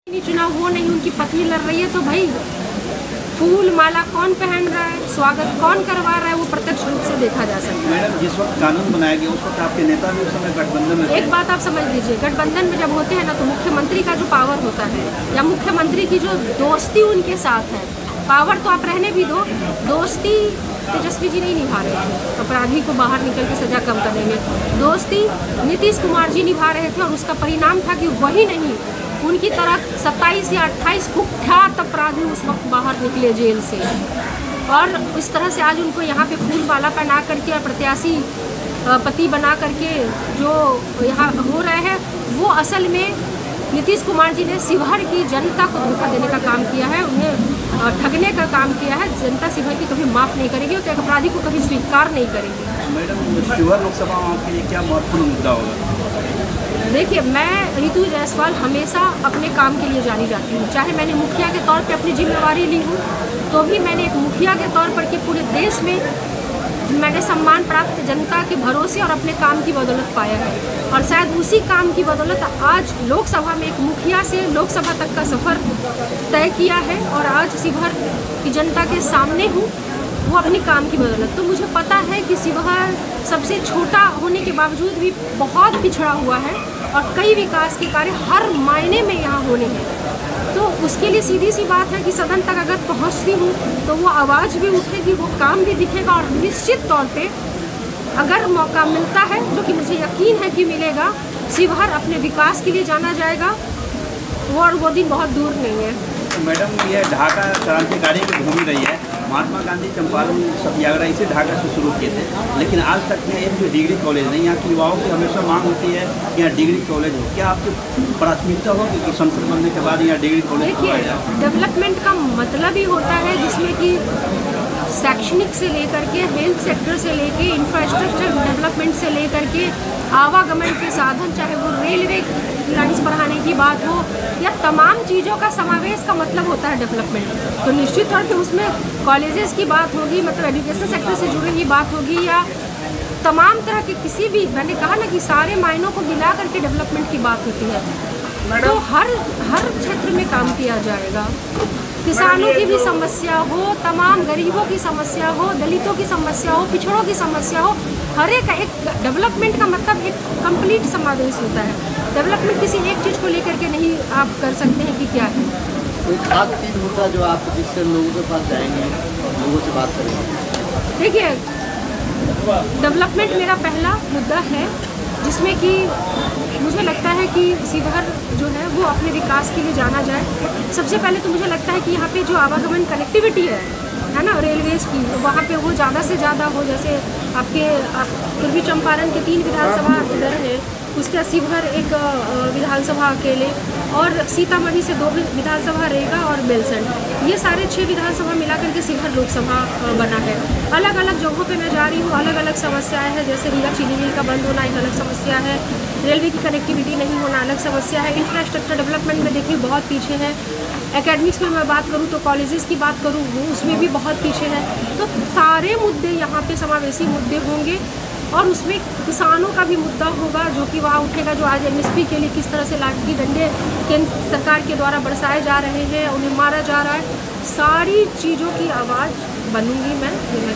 चुनाव वो नहीं, उनकी पत्नी लड़ रही है, तो भाई फूल माला कौन पहन रहा है, स्वागत कौन करवा रहा है, वो प्रत्यक्ष रूप से देखा जा सकता है। मैडम, जिस वक्त कानून बनाया गया उस वक्त आपके नेता भी उस समय गठबंधन में। एक बात आप समझ लीजिए, गठबंधन में जब होते हैं ना, तो मुख्यमंत्री का जो पावर होता है या मुख्यमंत्री की जो दोस्ती उनके साथ है, पावर तो आप रहने भी दो, दोस्ती तेजस्वी जी नहीं निभा रहे थे अपराधी को बाहर निकल के सजा कम करने में, दोस्ती नीतीश कुमार जी निभा रहे थे, और उसका परिणाम था कि वही नहीं, उनकी तरह 27 या 28 कुख्यात अपराधी उस वक्त बाहर निकले जेल से, और इस तरह से आज उनको यहाँ पे फूल माला पहना करके और प्रत्याशी पति बना करके जो यहाँ हो रहे हैं, वो असल में नीतीश कुमार जी ने शिवहर की जनता को धोखा देने का काम किया है, उन्हें ठगने का काम किया है। जनता शिवहर की कभी माफ़ नहीं करेगी और एक अपराधी को कभी स्वीकार नहीं करेगी। मैडम, शिवहर लोकसभा आपके लिए क्या महत्वपूर्ण मुद्दा होगा? देखिए, मैं ऋतु जायसवाल हमेशा अपने काम के लिए जानी जाती हूँ, चाहे मैंने मुखिया के तौर पे अपनी जिम्मेवारी ली हूँ, तो भी मैंने एक मुखिया के तौर पर कि पूरे देश में मैंने सम्मान प्राप्त जनता के भरोसे और अपने काम की बदौलत पाया है, और शायद उसी काम की बदौलत आज लोकसभा में एक मुखिया से लोकसभा तक का सफ़र तय किया है, और आज शिवहर की जनता के सामने हूँ, वो अपनी काम की बदौलत। तो मुझे पता है कि शिवहर सबसे छोटा होने के बावजूद भी बहुत पिछड़ा हुआ है, और कई विकास के कार्य हर मायने में यहाँ होने हैं। तो उसके लिए सीधी सी बात है कि सदन तक अगर पहुँचती हूँ तो वो आवाज़ भी उठेगी, वो काम भी दिखेगा, और निश्चित तौर पे अगर मौका मिलता है, जो कि मुझे यकीन है कि मिलेगा, शिवहर अपने विकास के लिए जाना जाएगा, और वो दिन बहुत दूर नहीं है। तो मैडम, ये ढाका क्रांतिकारी की भूमि रही है, महात्मा गांधी चंपारण सत्याग्रह इसे ढाका से शुरू किए थे, लेकिन आज तक में एक भी डिग्री कॉलेज नहीं। यहाँ की युवाओं की हमेशा मांग होती है कि यहाँ डिग्री कॉलेज हो। क्या आपकी प्राथमिकता हो कि संसद बनने के बाद यहाँ डिग्री कॉलेज? देखिए, डेवलपमेंट का मतलब ही होता है जिसमें कि शैक्षणिक से लेकर के हेल्थ सेक्टर से लेके इंफ्रास्ट्रक्चर डेवलपमेंट से लेकर के आवागमन के साधन, चाहे वो रेलवे लाइन्स बढ़ाने की बात हो या तमाम चीज़ों का समावेश का मतलब होता है डेवलपमेंट। तो निश्चित तौर पे उसमें कॉलेजेस की बात होगी, मतलब एजुकेशन सेक्टर से जुड़ी हुई बात होगी, या तमाम तरह के किसी भी, मैंने कहा ना कि सारे मायनों को मिला करके डेवलपमेंट की बात होती है। तो हर क्षेत्र में काम किया जाएगा। किसानों की भी समस्या हो, तमाम गरीबों की समस्या हो, दलितों की समस्या हो, पिछड़ों की समस्या हो, हर एक डेवलपमेंट का मतलब एक कंप्लीट समावेश होता है। डेवलपमेंट किसी एक चीज़ को लेकर के नहीं आप कर सकते हैं कि क्या है। कोई खास चीज़ होता जो आप जिससे लोगों के पास जाएंगे, लोगों से बात करेंगे? देखिए, डेवलपमेंट मेरा पहला मुद्दा है, जिसमें कि मुझे लगता है कि शिवहर जो है वो अपने विकास के लिए जाना जाए। सबसे पहले तो मुझे लगता है कि यहाँ पे जो आवागमन कनेक्टिविटी है ना, रेलवेज़ की, तो वहाँ पे वो ज़्यादा से ज़्यादा हो। जैसे आपके पूर्वी चंपारण के 3 विधानसभा इधर है, उसका शिवहर एक विधानसभा अकेले, और सीतामढ़ी से 2 विधानसभा रेगा और बेलसंड, ये सारे 6 विधानसभा मिलाकर के शिवहर लोकसभा बना है। अलग अलग जगहों पे मैं जा रही हूँ, अलग अलग समस्याएं हैं। जैसे हीरा चीनी मिल का बंद होना एक अलग समस्या है, रेलवे की कनेक्टिविटी नहीं होना अलग समस्या है, इंफ्रास्ट्रक्चर डेवलपमेंट में देखिए बहुत पीछे है, एकेडमिक्स में मैं बात करूँ तो कॉलेजेस की बात करूँ वो उसमें भी बहुत पीछे है। तो सारे मुद्दे यहाँ पे समावेशी मुद्दे होंगे, और उसमें किसानों का भी मुद्दा होगा जो कि वहाँ उठेगा, जो आज एमएसपी के लिए किस तरह से लाठी डंडे केंद्र सरकार के द्वारा बरसाए जा रहे हैं, उन्हें मारा जा रहा है। सारी चीज़ों की आवाज़ बनूंगी मैं, ये मैं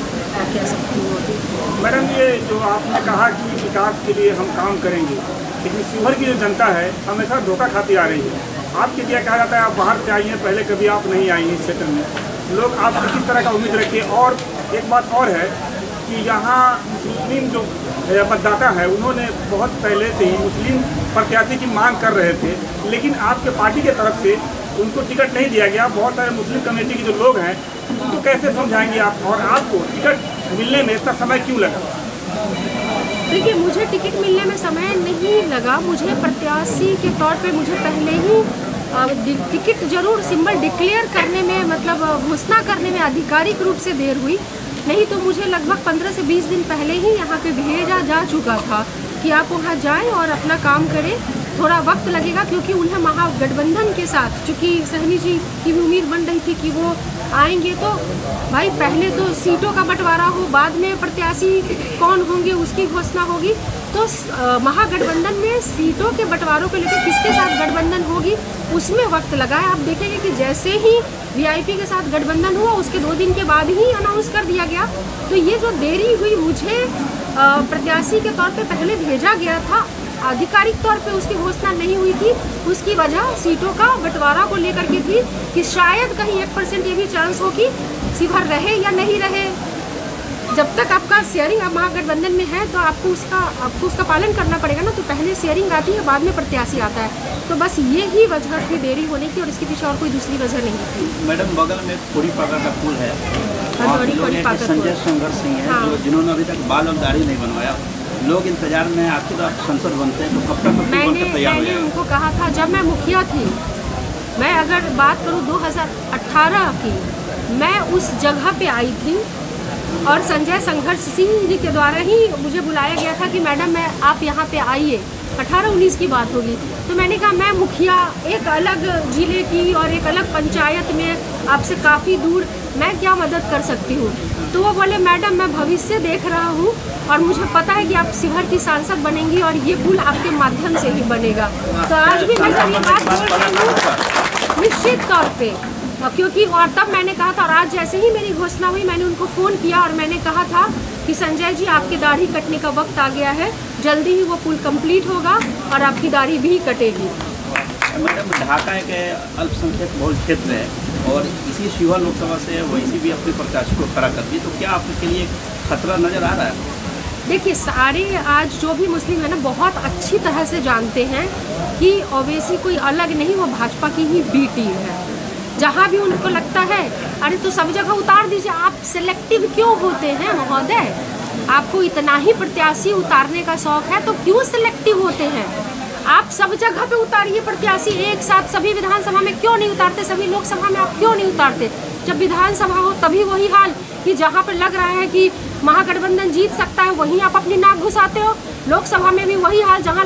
कह सकती हूँ। मैडम, ये जो आपने कहा कि विकास के लिए हम काम करेंगे, लेकिन शिवहर की जो जनता है हमेशा धोखा खाती आ रही है। आपके लिए कहा जाता है आप बाहर से आई हैं, पहले कभी आप नहीं आई हैं इस क्षेत्र में, लोग आपसे किस तरह का उम्मीद रखिए। और एक बात और है कि यहाँ मुस्लिम जो मतदाता है उन्होंने बहुत पहले से ही मुस्लिम प्रत्याशी की मांग कर रहे थे, लेकिन आपके पार्टी के तरफ से उनको टिकट नहीं दिया गया। बहुत सारे मुस्लिम कम्युनिटी के जो लोग हैं उनको कैसे समझाएंगे आप, और आपको टिकट मिलने में इतना समय क्यों लगा? देखिए, मुझे टिकट मिलने में समय नहीं लगा, मुझे प्रत्याशी के तौर पे मुझे पहले ही टिकट जरूर सिंबल डिक्लेयर करने में, मतलब घोषणा करने में आधिकारिक रूप से देर हुई, नहीं तो मुझे लगभग 15 से 20 दिन पहले ही यहाँ पे भेजा जा चुका था कि आप वहाँ जाएं और अपना काम करें। थोड़ा वक्त लगेगा क्योंकि उन्हें महागठबंधन के साथ, चूँकि सहनी जी की भी उम्मीद बन रही थी कि वो आएंगे तो भाई पहले तो सीटों का बंटवारा हो, बाद में प्रत्याशी कौन होंगे उसकी घोषणा होगी। तो महागठबंधन में सीटों के बंटवारों को लेकर किसके साथ गठबंधन होगी उसमें वक्त लगा है। आप देखेंगे कि जैसे ही वीआईपी के साथ गठबंधन हुआ उसके 2 दिन के बाद ही अनाउंस कर दिया गया। तो ये जो देरी हुई, मुझे प्रत्याशी के तौर पे पहले भेजा गया था, आधिकारिक तौर पे उसकी घोषणा नहीं हुई थी। उसकी वजह सीटों का बंटवारा को लेकर के थी कि शायद कहीं 1% ये भी चांस हो कि शिवहर रहे या नहीं रहे। जब तक आपका शेयरिंग आप महागठबंधन में है तो आपको उसका पालन करना पड़ेगा ना। तो पहले शेयरिंग आती है, बाद में प्रत्याशी आता है। तो बस ये ही वजह थी देरी होने की, और इसके पीछे और कोई दूसरी वजह नहीं थी। मैडम बगल में थोड़ी पाका का पुल है, संजय संघर्ष सिंह है, हाँ। जिन्होंने अभी तक बाल और दाढ़ी नहीं बनवाया। लोग इंतजार में आखिर आप संसद बनते हैं तो कब तक मैंने उनको कहा था, जब मैं मुखिया थी, मैं अगर बात करूं 2018 की, मैं उस जगह पे आई थी और संजय संघर्ष सिंह जी के द्वारा ही मुझे बुलाया गया था कि मैडम आप यहाँ पे आइए। 18-19 की बात होगी। तो मैंने कहा मैं मुखिया, एक अलग ज़िले की और एक अलग पंचायत में, आपसे काफ़ी दूर, मैं क्या मदद कर सकती हूँ। तो वो बोले मैडम मैं भविष्य देख रहा हूँ और मुझे पता है कि आप शिवहर की सांसद बनेंगी और ये पुल आपके माध्यम से ही बनेगा। तो आज भी मैं जब ये बात बोल रही हूँ निश्चित तौर पे, क्योंकि और तब मैंने कहा था, और आज जैसे ही मेरी घोषणा हुई मैंने उनको फ़ोन किया और मैंने कहा था कि संजय जी आपकी दाढ़ी कटने का वक्त आ गया है, जल्दी ही वो पुल कंप्लीट होगा और आपकी दाढ़ी भी कटेगी। मैडम ढाका एक अल्पसंख्यक बहुल क्षेत्र है और इसी शिवहर लोकसभा से वैसी भी अपने प्रत्याशी को खड़ा करती है, तो क्या आपके लिए खतरा नज़र आ रहा है? देखिए, सारे आज जो भी मुस्लिम है ना बहुत अच्छी तरह से जानते हैं कि ओवैसी कोई अलग नहीं, वो भाजपा की ही बी टीम है। जहाँ भी उनको लगता है अरे तो सब जगह उतार दीजिए, आप सेलेक्टिव क्यों होते हैं महोदय? आपको इतना ही प्रत्याशी उतारने का शौक है तो क्यों सेलेक्टिव होते हैं? आप सब जगह पे उतारिए प्रत्याशी एक साथ। सभी विधानसभा में क्यों नहीं उतारते? सभी लोकसभा में आप क्यों नहीं उतारते? जब विधानसभा हो तभी वही हाल कि जहाँ पर लग रहा है कि महागठबंधन जीत सकता है वहीं आप अपनी नाक घुसाते हो। लोकसभा में भी वही हाल, जहाँ